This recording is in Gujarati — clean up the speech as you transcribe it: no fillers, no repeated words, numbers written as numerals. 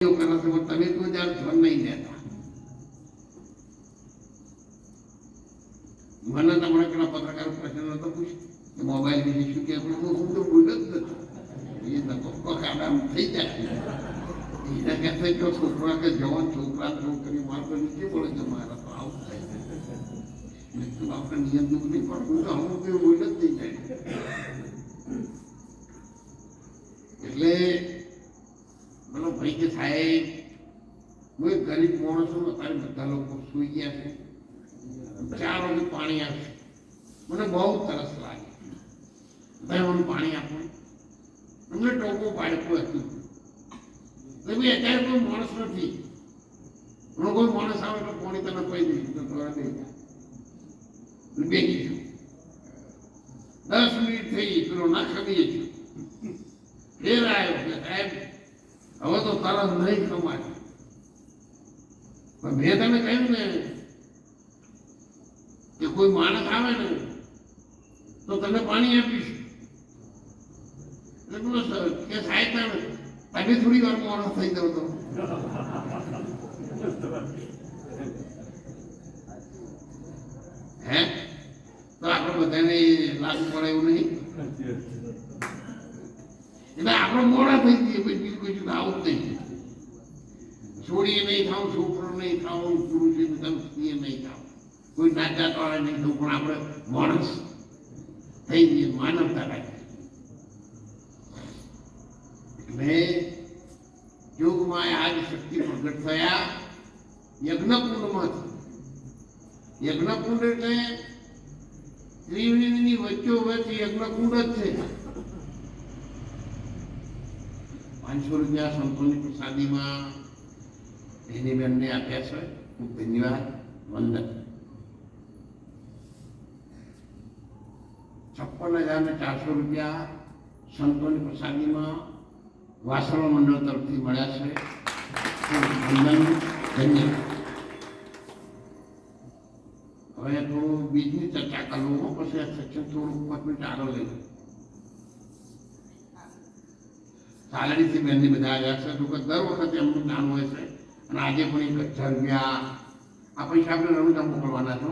તમે કોઈ દાડ ધ્યાન નહીં દેતા. મને તમને પેલા પત્રકાર પ્રશ્ન નતો પૂછ્યો કે મોબાઈલ વિશે શું કે હું તો ભૂલ જ નથી. એ ધક્કો કામ થઈ જાય એના કહેતા કે છોકરા કે જવાન છોકરા છોકરી મારતો નીચે પડે છે મારા તો આવું થાય તો આપણે નિયમ દુઃખ નહીં પડતું તો અમુક એવું ભૂલ જ થઈ જાય. એટલે બોલો ભાઈ કે સાહેબ હું એક ગરીબ માણસ છું અત્યારે બધા લોકો સુઈ ગયા છે 4 વાગે પાણી આપશે મને બહુ તરસ લાગે ભાઈ મને પાણી આપો અમને ટોકો પાડ્યો હતું તો ભાઈ અત્યારે કોઈ માણસ નથી હું કોઈ માણસ આવે તો પાણી તને પી દઈશ તો થોડા દઈ બેસીશું 10 મિનિટ થઈ પેલો ના ખમીએ છું ફેર આવ્યો કે સાહેબ હવે તો તરત નહીં ખમાય પણ મેં તને કહ્યું ને કે કોઈ માણસ આવે ને તો તને પાણી આપીશ એટલે કે સાહેબ તમે થોડી વાર માણસ થઈ જાવ તો હે તો આપણે બધાને લાગુ પડે એવું નહીં એટલે આપણે મોડા થઈ જઈએ બીજું કોઈ આવું જ નહીં. છોડીએ નહીં ખાવ છોકરો નહીં ખાવ પુરુષ સ્ત્રીએ નહીં ખાવ કોઈ નાચાત વાળા નહીં થવું પણ આપણે માણસ થઈ જઈએ માનવતા રાખીએ. એટલે યોગમાં આજ શક્તિ પ્રગટ થયા યજ્ઞકુંડમાંથી. યજ્ઞકુંડ એટલે ત્રિવેણીની વચ્ચોવચ્ચ યજ્ઞકુંડ જ છે. 500 રૂપિયા સંતોની પ્રસાદીમાં એની બેનને આપ્યા છે. ખૂબ ધન્યવાદ વંદન. 56,400 રૂપિયા સંતોની પ્રસાદીમાં વાસણ મંડળ તરફથી મળ્યા છે. વંદન ધન્યવાદ. હવે થોડું બીજની ચર્ચા કરું પછી આ સેક્શન થોડું 5 મિનિટ આગળ લઈ સાલડીથી બેનની બધા આવ્યા છે. લોકો દર વખતે એમનું જ્ઞાન હોય છે અને આજે પણ 1,000 રૂપિયા આ પૈસા આપણે રમતા મોકલવાના છો.